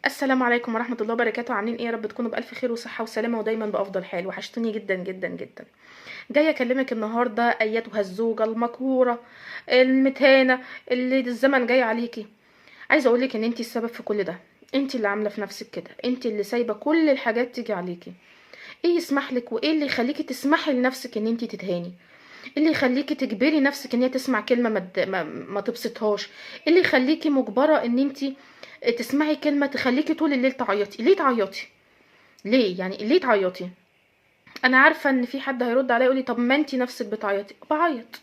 السلام عليكم ورحمة الله وبركاته. عاملين ايه؟ يا رب تكونوا بألف خير وصحة وسلامة ودايما بأفضل حال. وحشتوني جدا جدا جدا. جاية اكلمك النهاردة ايتها الزوجة المقهورة المتهانة اللي الزمن جاي عليكي. عايزة اقولك ان انتي السبب في كل ده. انتي اللي عاملة في نفسك كده، انتي اللي سايبة كل الحاجات تيجي عليكي. ايه يسمح لك وايه اللي يخليكي تسمحي لنفسك ان انتي تتهاني؟ ايه اللي يخليكي تجبري نفسك ان هي تسمع كلمة ما تبسطهاش؟ ايه اللي يخليكي مجبرة ان انتي تسمعي كلمة تخليكي طول الليل تعيطي؟ ليه تعيطي؟ ليه يعني ليه تعيطي؟ انا عارفة ان في حد هيرد عليا يقولي طب ما انتي نفسك بتعيطي. بعيط،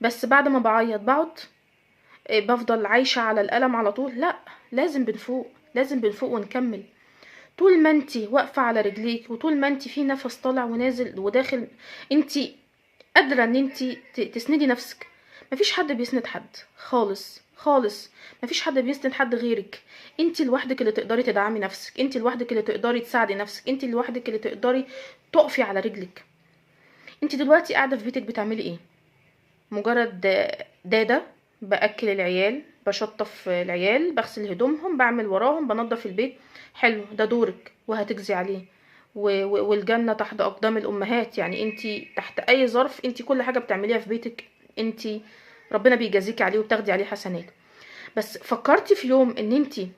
بس بعد ما بعيط بقعد بفضل عايشة على الألم على طول؟ لا، لازم بنفوق، لازم بنفوق ونكمل. طول ما انتي واقفة على رجليك وطول ما انتي في نفس طالع ونازل وداخل، انتي قادرة ان انتي تسندي نفسك. مفيش حد بيسند حد خالص خالص. مفيش حد بيسند حد غيرك. انتي لوحدك اللي تقدري تدعمي نفسك، انتي لوحدك اللي تقدري تساعدي نفسك، انتي لوحدك اللي تقدري تقفي على رجلك. انتي دلوقتي قاعدة في بيتك بتعملي ايه؟ مجرد دادة باكل العيال، بشطف العيال، بغسل هدومهم، بعمل وراهم، بنظف البيت. حلو، ده دورك وهتجزي عليه. والجنة تحت اقدام الامهات. يعني انتي تحت اي ظرف انتي كل حاجة بتعمليها في بيتك انتي ربنا بيجازيكي عليه وبتاخدي عليه حسنات. بس فكرتي في يوم ان انتي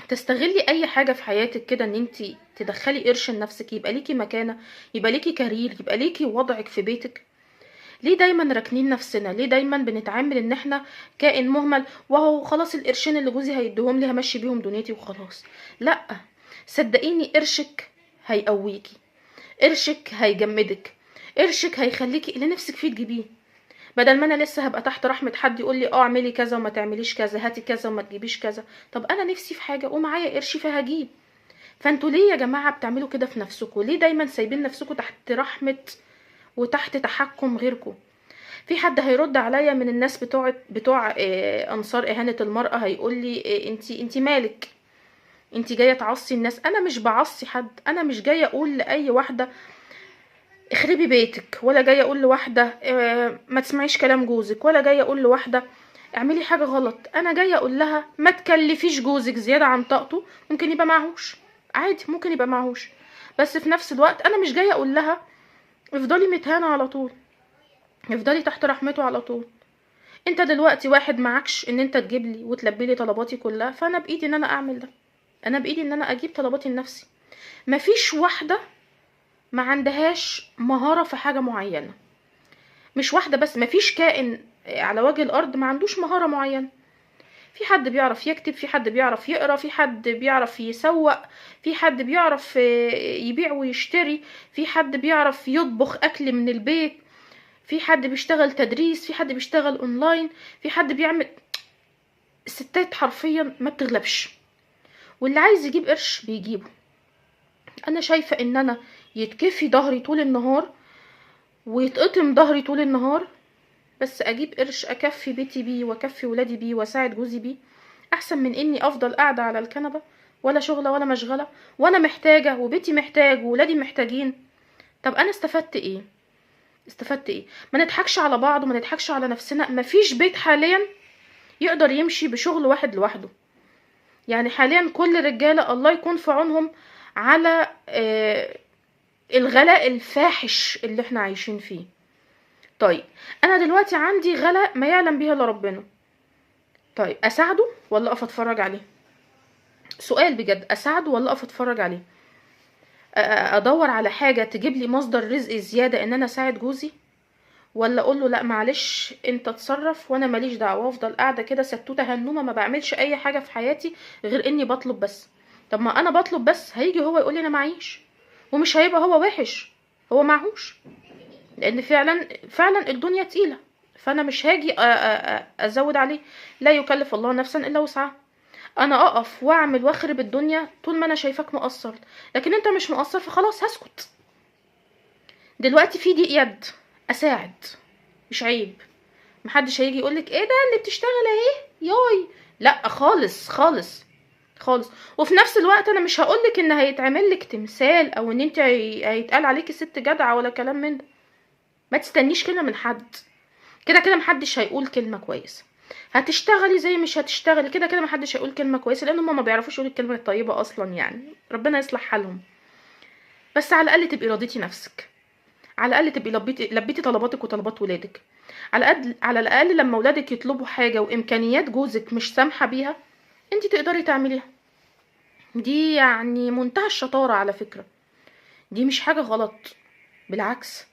تستغلي اي حاجة في حياتك كده ان انتي تدخلي قرش لنفسك، يبقى ليكي مكانة، يبقى ليكي كارير، يبقى ليكي وضعك في بيتك؟ ليه دايما راكنين نفسنا؟ ليه دايما بنتعامل ان احنا كائن مهمل، وهو خلاص القرشين اللي جوزي هيديهم لي همشي بيهم دنيتي وخلاص؟ لا، صدقيني قرشك هيقويكي، قرشك هيجمدك، قرشك هيخليكي اللي نفسك فيه تجيبيه. بدل ما انا لسه هبقى تحت رحمة حد يقول لي اعملي كذا وما تعمليش كذا، هاتي كذا وما تجيبيش كذا. طب انا نفسي في حاجة ومعايا قرشي فهجيب. فانتوا ليه يا جماعة بتعملوا كده في نفسكم؟ ليه دايما سايبين نفسكم تحت رحمة وتحت تحكم غيركم؟ في حد هيرد عليا من الناس بتوع انصار اهانة المرأة، هيقول لي انتي مالك؟ انتي جاية تعصي الناس؟ انا مش بعصي حد، انا مش جاية اقول لاي واحدة اخربي بيتك، ولا جاية اقول لواحدة ما تسمعيش كلام جوزك، ولا جاية اقول لواحدة اعملي حاجة غلط. انا جاية اقول لها ما تكلفيش جوزك زيادة عن طاقته. ممكن يبقى معهوش، عادي، ممكن يبقى معهوش، بس في نفس الوقت انا مش جاية اقول لها افضلي متهانة على طول، افضلي تحت رحمته على طول. انت دلوقتي واحد معكش ان انت تجيب لي وتلبي لي طلباتي كلها، فانا بايدي ان انا اعمل ده، انا بايدي ان انا اجيب طلباتي لنفسي. مفيش واحده ما عندهاش مهاره في حاجه معينه، مش واحده بس، مفيش كائن على وجه الارض ما عندوش مهاره معينه. في حد بيعرف يكتب، في حد بيعرف يقرا، في حد بيعرف يسوق، في حد بيعرف يبيع ويشتري، في حد بيعرف يطبخ اكل من البيت، في حد بيشتغل تدريس، في حد بيشتغل اونلاين، في حد بيعمل. الستات حرفيا ما بتغلبش، واللي عايز يجيب قرش بيجيبه. انا شايفة ان انا يتكفي ظهري طول النهار ويتقطم ظهري طول النهار، بس اجيب قرش اكفي بيتي بيه واكفي ولادي بيه واساعد جوزي بيه، احسن من اني افضل قاعدة على الكنبة ولا شغلة ولا مشغلة، وانا محتاجة وبيتي محتاج وولادي محتاجين. طب انا استفدت ايه؟ استفدت ايه؟ ما نضحكش على بعض وما نضحكش على نفسنا. مفيش بيت حاليا يقدر يمشي بشغل واحد لوحده. يعني حاليا كل رجالة الله يكون في عونهم على الغلاء الفاحش اللي احنا عايشين فيه. طيب انا دلوقتي عندي غلاء ما يعلم به الا ربنا، طيب اساعده ولا اقف اتفرج عليه؟ سؤال بجد، اساعده ولا اقف اتفرج عليه؟ ادور على حاجة تجيب لي مصدر رزق زيادة ان انا اساعد جوزي، ولا اقول له لا معلش انت اتصرف وانا ماليش دعوه، وافضل قاعده كده ستوته هنومه ما بعملش اي حاجه في حياتي غير اني بطلب بس؟ طب ما انا بطلب بس، هيجي هو يقول لي انا معيش، ومش هيبقى هو وحش، هو معهوش، لان فعلا فعلا الدنيا تقيله، فانا مش هاجي ازود عليه. لا يكلف الله نفسا الا وسعها. انا اقف واعمل واخرب الدنيا طول ما انا شايفاك مقصر، لكن انت مش مقصر فخلاص هسكت. دلوقتي في ضيق يد، اساعد، مش عيب. محدش هيجي يقولك ايه ده اللي بتشتغل اهي ياي، لا خالص خالص خالص. وفي نفس الوقت انا مش هقولك ان هيتعمل لك تمثال او ان انت هيتقال عليكي ست جدعه ولا كلام من ده. ما تستنيش كلمه من حد، كده كده محدش هيقول كلمه كويسه. هتشتغلي زي مش هتشتغلي، كده كده محدش هيقول كلمه كويسه، لان هم ما بيعرفوش يقولوا الكلمه الطيبه اصلا، يعني ربنا يصلح حالهم. بس على الاقل تبقي رضيتي نفسك، على الاقل تبقي لبيتي طلباتك وطلبات ولادك. على الاقل لما ولادك يطلبوا حاجه وامكانيات جوزك مش سامحه بيها، انت تقدري تعمليها. دي يعني منتهى الشطاره على فكره، دي مش حاجه غلط، بالعكس.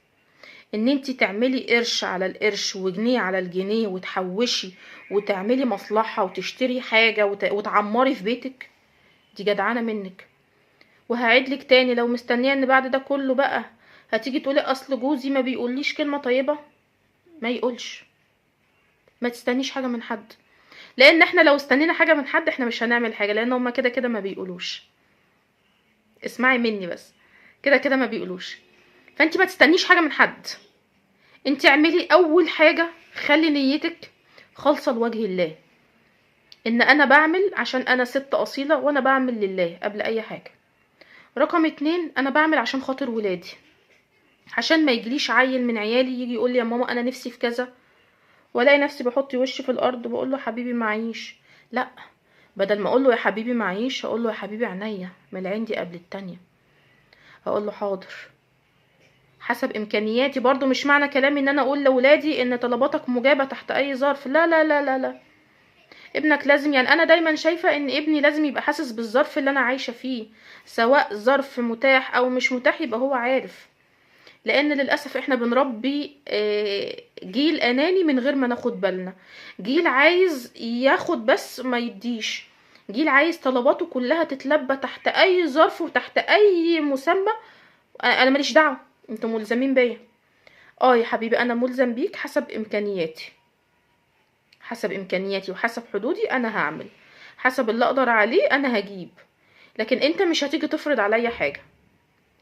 ان انت تعملي قرش على القرش وجنيه على الجنيه وتحوشي وتعملي مصلحه وتشتري حاجه وتعمري في بيتك، دي جدعانه منك. وهعيدلك تاني، لو مستنيه ان بعد ده كله بقى هتيجي تقولي اصل جوزي ما بيقوليش كلمه طيبه، ما يقولش. ما تستنيش حاجه من حد، لان احنا لو استنينا حاجه من حد احنا مش هنعمل حاجه، لان هما كده كده ما بيقولوش. اسمعي مني بس، كده كده ما بيقولوش. فانت ما تستنيش حاجه من حد، انت اعملي اول حاجه، خلي نيتك خالصه لوجه الله، ان انا بعمل عشان انا ست اصيله وانا بعمل لله قبل اي حاجه. رقم 2، انا بعمل عشان خاطر ولادي، عشان ما يجيليش عيل من عيالي يجي يقول لي يا ماما انا نفسي في كذا، والاقي نفسي بحط وشي في الارض وبقول له حبيبي معيش. لا، بدل ما اقول له يا حبيبي معيش هقول له يا حبيبي عينيا، من العين دي قبل التانية. هقول له حاضر حسب امكانياتي. برضو مش معنى كلامي ان انا اقول لاولادي ان طلباتك مجابة تحت اي ظرف، لا لا لا لا لا. ابنك لازم، يعني انا دايما شايفة ان ابني لازم يبقى حاسس بالظرف اللي انا عايشة فيه، سواء ظرف متاح او مش متاح يبقى هو عارف. لان للاسف احنا بنربي جيل اناني من غير ما ناخد بالنا، جيل عايز ياخد بس ما يديش، جيل عايز طلباته كلها تتلبى تحت اي ظرف وتحت اي مسمى. انا ماليش دعوه، انتوا ملزمين بيا. اه يا حبيبي انا ملزم بيك حسب امكانياتي، حسب امكانياتي وحسب حدودي انا هعمل، حسب اللي اقدر عليه انا هجيب. لكن انت مش هتيجي تفرض عليا حاجه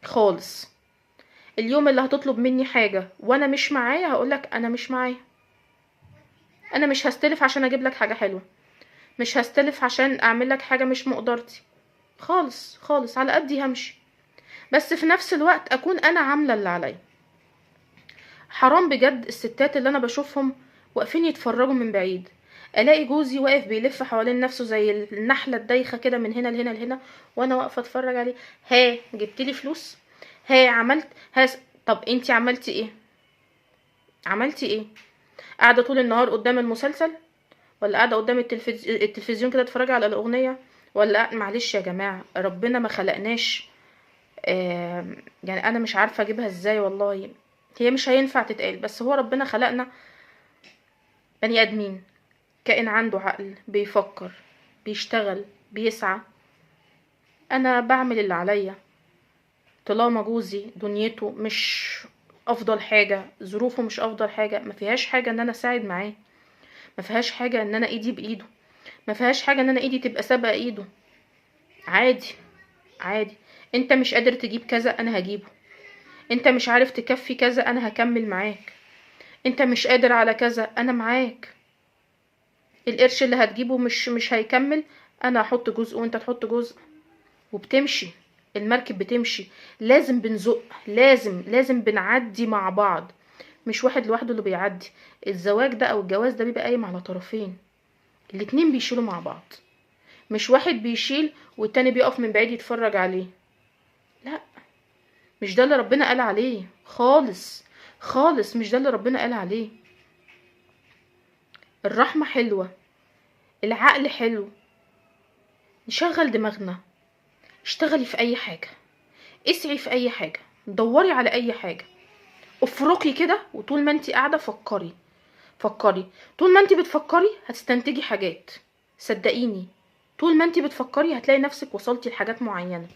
خالص. اليوم اللي هتطلب مني حاجه وانا مش معايا هقولك انا مش معايا. انا مش هستلف عشان اجيب لك حاجه حلوه، مش هستلف عشان اعمل لك حاجه مش مقدرتي، خالص خالص، على قدي همشي. بس في نفس الوقت اكون انا عامله اللي عليا. حرام بجد الستات اللي انا بشوفهم واقفين يتفرجوا من بعيد، الاقي جوزي واقف بيلف حوالين نفسه زي النحله الدايخه كده من هنا لهنا لهنا، وانا واقفه اتفرج عليه. ها جبتلي فلوس؟ ها عملت؟ طب انتي عملتي ايه؟ عملتي ايه؟ قاعده طول النهار قدام المسلسل، ولا قاعده قدام التلفزيون كده اتفرج على الاغنيه، ولا معلش يا جماعه ربنا ما خلقناش يعني انا مش عارفه اجيبها ازاي والله، هي مش هينفع تتقال، بس هو ربنا خلقنا بني ادمين، كائن عنده عقل بيفكر بيشتغل بيسعى. انا بعمل اللي عليا، طالما جوزي دنيته مش افضل حاجه، ظروفه مش افضل حاجه، ما فيهاش حاجه ان انا اساعد معاه، ما فيهاش حاجه ان انا ايدي بايده، ما فيهاش حاجه ان انا ايدي تبقى سابقه ايده. عادي عادي. انت مش قادر تجيب كذا انا هجيبه، انت مش عارف تكفي كذا انا هكمل معاك، انت مش قادر على كذا انا معاك. القرش اللي هتجيبه مش هيكمل، انا هحط جزء وانت تحط جزء، وبتمشي المركب بتمشي. لازم بنزق، لازم بنعدي مع بعض، مش واحد لوحده اللي بيعدي. الزواج ده او الجواز ده بيبقى قايم على طرفين، الاتنين بيشيلوا مع بعض، مش واحد بيشيل والتاني بيقف من بعيد يتفرج عليه. لا، مش ده اللي ربنا قال عليه خالص خالص، مش ده اللي ربنا قال عليه. الرحمة حلوة، العقل حلو، نشغل دماغنا، اشتغلي في اي حاجة، اسعي في اي حاجة، دوري على اي حاجة، افرقي كده، وطول ما انتي قاعدة فكري فكري. طول ما انتي بتفكري هتستنتجي حاجات، صدقيني. طول ما انتي بتفكري هتلاقي نفسك وصلتي لحاجات معينة،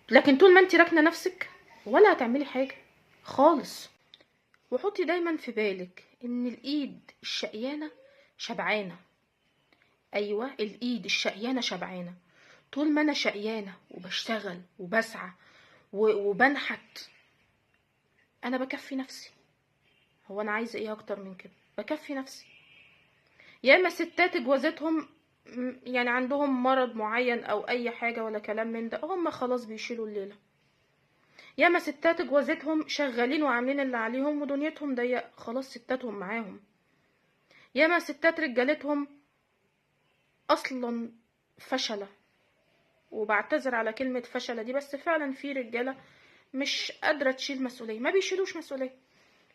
لكن طول ما انتي راكنة نفسك ولا هتعملي حاجة خالص. وحطي دايما في بالك ان الايد الشقيانة شبعانة. ايوه، الايد الشقيانة شبعانة. طول ما انا شقيانة وبشتغل وبسعى وبنحت، انا بكفي نفسي. هو انا عايزة ايه اكتر من كده؟ بكفي نفسي. يا اما ستات جوازتهم يعني عندهم مرض معين او اي حاجة ولا كلام من ده، هم خلاص بيشيلوا الليلة. يا اما ستات جوازتهم شغالين وعاملين اللي عليهم ودنيتهم ضيقة، خلاص ستاتهم معاهم. ياما ستات رجالتهم اصلا فشلة، وبعتذر على كلمة فشلة دي، بس فعلا في رجالة مش قادرة تشيل مسؤولية، ما بيشيلوش مسؤولية،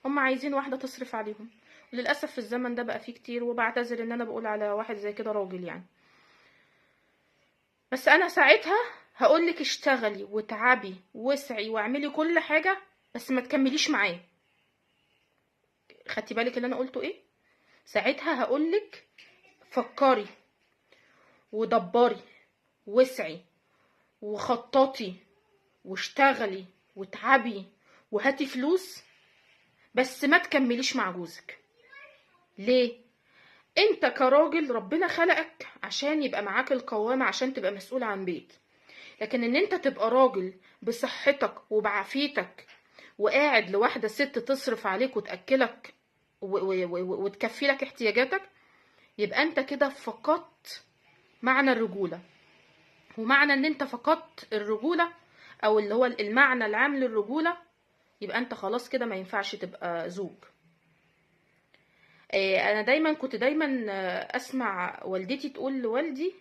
هم عايزين واحدة تصرف عليهم. وللأسف في الزمن ده بقى فيه كتير، وبعتذر ان انا بقول على واحد زي كده راجل يعني. بس انا ساعتها هقولك اشتغلي وتعبي واسعي واعملي كل حاجة، بس ما تكمليش معاه. خدتي بالك اللي انا قلته ايه؟ ساعتها هقولك فكري ودبري واسعي وخططي واشتغلي وتعبي وهاتي فلوس، بس ما تكمليش مع جوزك. ليه؟ انت كراجل ربنا خلقك عشان يبقى معاك القوامة، عشان تبقى مسؤول عن بيت. لكن ان انت تبقى راجل بصحتك وبعافيتك وقاعد لواحدة ست تصرف عليك وتأكلك وتكفي لك احتياجاتك، يبقى انت كده فقدت معنى الرجولة. ومعنى ان انت فقدت الرجولة، او اللي هو المعنى العام للرجولة، يبقى انت خلاص كده ما ينفعش تبقى زوج. انا دايما كنت دايما اسمع والدتي تقول لوالدي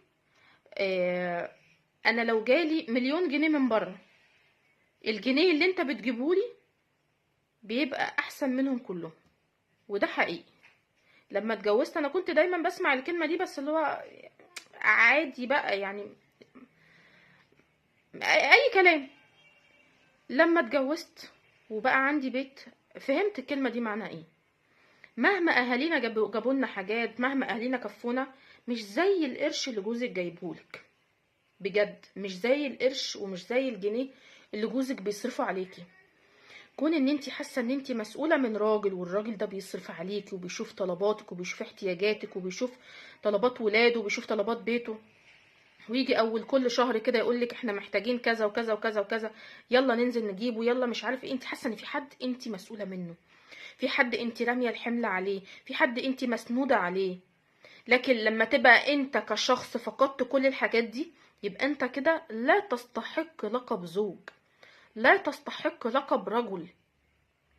انا لو جالي 1,000,000 جنيه من بره، الجنيه اللي انت بتجيبهولي بيبقى احسن منهم كلهم. وده حقيقي. لما اتجوزت انا كنت دايما بسمع الكلمة دي، بس اللي هو عادي بقى يعني، اي كلام. لما اتجوزت وبقى عندي بيت، فهمت الكلمة دي معناها ايه. مهما اهالينا جابوا لنا حاجات، مهما اهالينا كفونا، مش زي القرش اللي جوزك جايبهولك. بجد مش زي القرش ومش زي الجنيه اللي جوزك بيصرفوا عليكي. كون ان انتي حاسه ان انتي مسؤوله من راجل، والراجل ده بيصرف عليكي وبيشوف طلباتك وبيشوف احتياجاتك وبيشوف طلبات ولاده وبيشوف طلبات بيته، ويجي اول كل شهر كده يقولك احنا محتاجين كذا وكذا وكذا وكذا، يلا ننزل نجيبه، يلا مش عارف ايه. انت حاسه ان في حد انت مسؤوله منه، في حد انت راميه الحمل عليه، في حد انت مسنوده عليه. لكن لما تبقى انت كشخص فقدت كل الحاجات دي، يبقى انت كده لا تستحق لقب زوج، لا تستحق لقب رجل.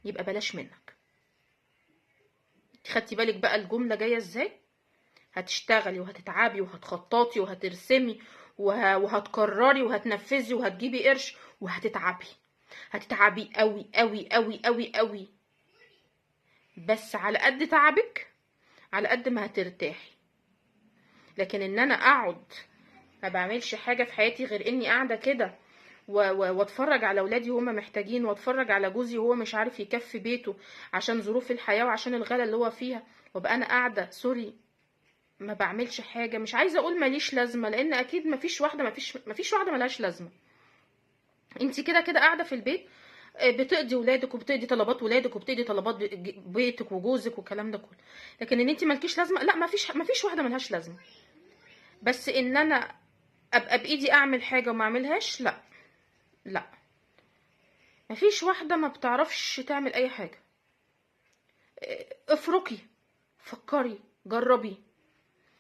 يبقى بلاش منك. خدتي بالك بقى الجمله جايه ازاي؟ هتشتغلي وهتتعبي وهتخططي وهترسمي وهتكرري وهتنفذي وهتجيبي قرش وهتتعبي، هتتعبي قوي قوي قوي قوي قوي. بس على قد تعبك على قد ما هترتاحي. لكن ان انا اقعد ما بعملش حاجه في حياتي غير اني قاعده كده واتفرج على اولادي وهم محتاجين، واتفرج على جوزي وهو مش عارف يكفي بيته عشان ظروف الحياه وعشان الغلا اللي هو فيها، وابقى انا قاعده سوري ما بعملش حاجه. مش عايزه اقول ماليش لازمه، لان اكيد مفيش واحده ملهاش لازمه. انت كده كده قاعده في البيت بتقضي ولادك وبتقضي طلبات ولادك وبتقضي طلبات بيتك وجوزك والكلام ده كله. لكن ان انت مالكيش لازمه، لا، مفيش واحده ملهاش لازمه. بس ان انا ابقى بايدي اعمل حاجه وما اعملهاش، لا لا، مفيش واحده ما بتعرفش تعمل اي حاجه. افركي، فكري، جربي،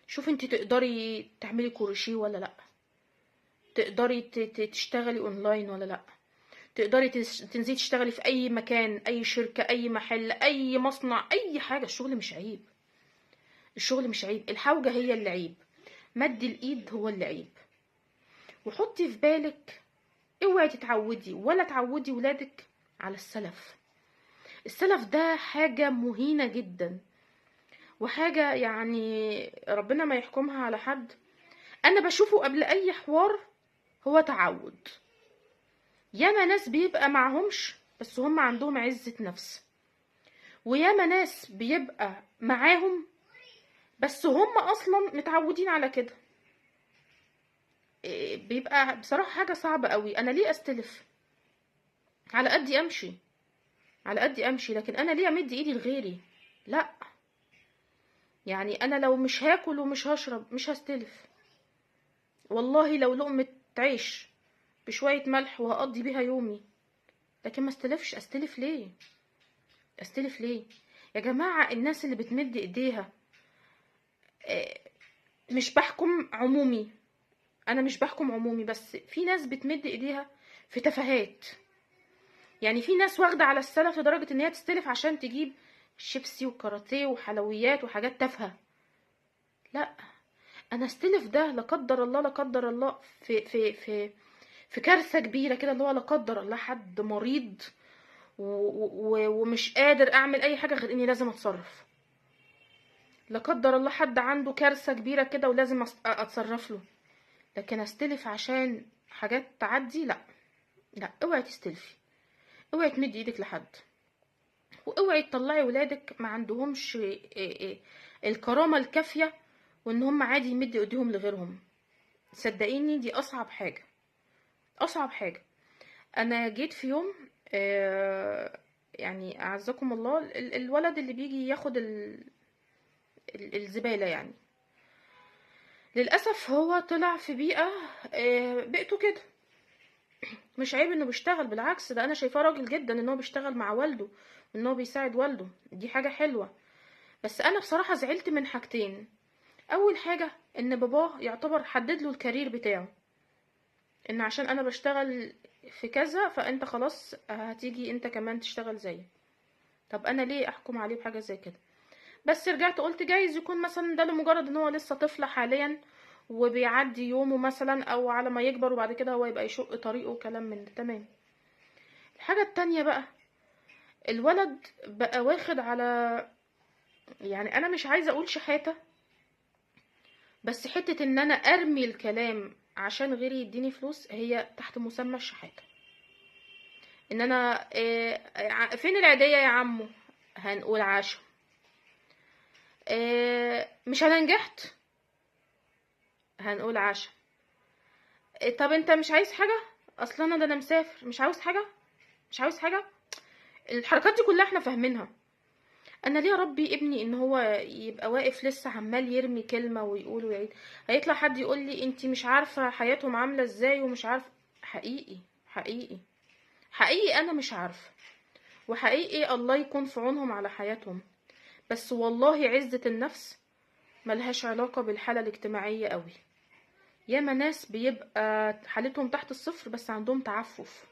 شوفي انت تقدري تعملي كروشيه ولا لا، تقدري تشتغلي اونلاين ولا لا، تقدري تنزلي تشتغلي في اي مكان، اي شركه، اي محل، اي مصنع، اي حاجه. الشغل مش عيب، الشغل مش عيب، الحوجه هي اللي عيب، مد الايد هو اللي عيب. وحطي في بالك اوعي تتعودي ولا تعودي ولادك على السلف. السلف ده حاجه مهينه جدا، وحاجه يعني ربنا ما يحكمها على حد. انا بشوفه قبل اي حوار هو تعود. ياما ناس بيبقى معهمش بس هم عندهم عزة نفس، وياما ناس بيبقى معاهم بس هم اصلا متعودين على كده. بيبقى بصراحة حاجة صعبة قوي. انا ليه استلف؟ على قدي امشي، على قدي امشي، لكن انا ليه امد ايدي لغيري؟ لا. يعني انا لو مش هاكل ومش هشرب مش هستلف. والله لو لقمة عيش بشوية ملح وهقضي بيها يومي، لكن ما استلفش. استلف ليه؟ استلف ليه يا جماعة؟ الناس اللي بتمد ايديها، مش بحكم عمومي، انا مش بحكم عمومي، بس في ناس بتمد ايديها في تفاهات. يعني في ناس واخده على السلف لدرجه ان هي تستلف عشان تجيب شيبسي وكاراتيه وحلويات وحاجات تافهه. لا، انا استلف ده لا قدر الله لا قدر الله في كارثه كبيره كده، اللي هو لا قدر الله حد مريض ومش قادر اعمل اي حاجه غير اني لازم اتصرف. لا قدر الله حد عنده كارثه كبيره كده ولازم اتصرف له. لكن استلف عشان حاجات تعدي؟ لا. لا، اوعي تستلفي، اوعي تمدي ايدك لحد، واوعي تطلعي ولادك ما عندهمش الكرامه الكافيه وان هم عادي يمدوا ايديهم لغيرهم. صدقيني دي اصعب حاجه، اصعب حاجه. انا جيت في يوم يعني اعزكم الله الولد اللي بيجي ياخد الزباله يعني، للاسف هو طلع في بيئه بيئته كده. مش عيب انه بيشتغل، بالعكس ده انا شايفاه راجل جدا ان هو بيشتغل مع والده وان هو بيساعد والده، دي حاجه حلوه. بس انا بصراحه زعلت من حاجتين. اول حاجه ان باباه يعتبر حدد له الكارير بتاعه، ان عشان انا بشتغل في كذا فانت خلاص هتيجي انت كمان تشتغل زيي. طب انا ليه احكم عليه بحاجه زي كده؟ بس رجعت قلت جايز يكون مثلا ده لمجرد ان هو لسه طفل حاليا وبيعدي يومه مثلا، او على ما يكبر وبعد كده هو يبقى يشق طريقه وكلام من ده. تمام. الحاجه التانية بقى، الولد بقى واخد على، يعني انا مش عايزه اقول شحاته، بس حته ان انا ارمي الكلام عشان غيري يديني فلوس هي تحت مسمى الشحاته. ان انا فين العيديه يا عمو؟ هنقول عشا. مش انا نجحت؟ هنقول عشا. طب انت مش عايز حاجه؟ اصلا انا مسافر مش عاوز حاجه، مش عاوز حاجه. الحركات دي كلها احنا فاهمينها. انا ليه اربي ابني ان هو يبقى واقف لسه عمال يرمي كلمه ويقول ويعيد؟ هيطلع حد يقول لي انتي مش عارفه حياتهم عامله ازاي ومش عارفه. حقيقي حقيقي حقيقي انا مش عارفه، وحقيقي الله يكون في عونهم على حياتهم. بس والله عزة النفس ملهاش علاقة بالحالة الاجتماعية قوي. ياما ناس بيبقى حالتهم تحت الصفر بس عندهم تعفف،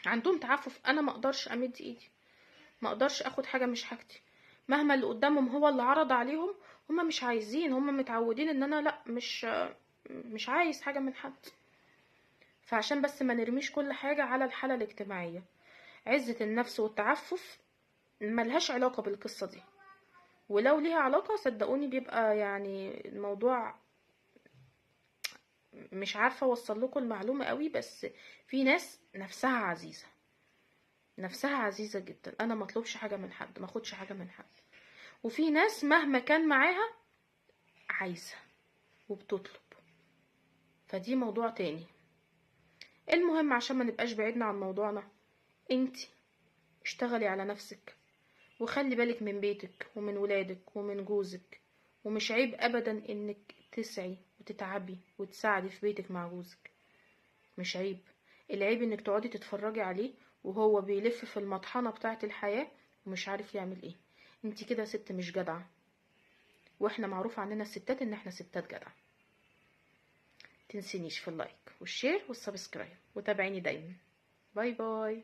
عندهم تعفف. انا ما اقدرش امد ايدي، ما اقدرش اخد حاجة مش حاجتي مهما اللي قدامهم هو اللي عرض عليهم. هما مش عايزين، هما متعودين ان انا لا، مش عايز حاجة من حد. فعشان بس ما نرميش كل حاجة على الحالة الاجتماعية، عزة النفس والتعفف ملهاش علاقة بالقصة دي. ولو ليها علاقة صدقوني بيبقى يعني الموضوع، مش عارفة اوصل لكم المعلومة قوي، بس في ناس نفسها عزيزة، نفسها عزيزة جدا. انا ما اطلبش حاجة من حد، ما اخدش حاجة من حد. وفي ناس مهما كان معاها عايزة وبتطلب، فدي موضوع تاني. المهم عشان ما نبقاش بعيدنا عن موضوعنا، انتي اشتغلي على نفسك وخلي بالك من بيتك ومن ولادك ومن جوزك. ومش عيب ابدا انك تسعي وتتعبي وتساعدي في بيتك مع جوزك، مش عيب. العيب انك تقعدي تتفرجي عليه وهو بيلف في المطحنة بتاعة الحياة ومش عارف يعمل ايه. انتي كده ست مش جدعة، واحنا معروف عننا الستات ان احنا ستات جدعة. تنسينيش في اللايك والشير والسبسكرايب وتابعيني دايما. باي باي.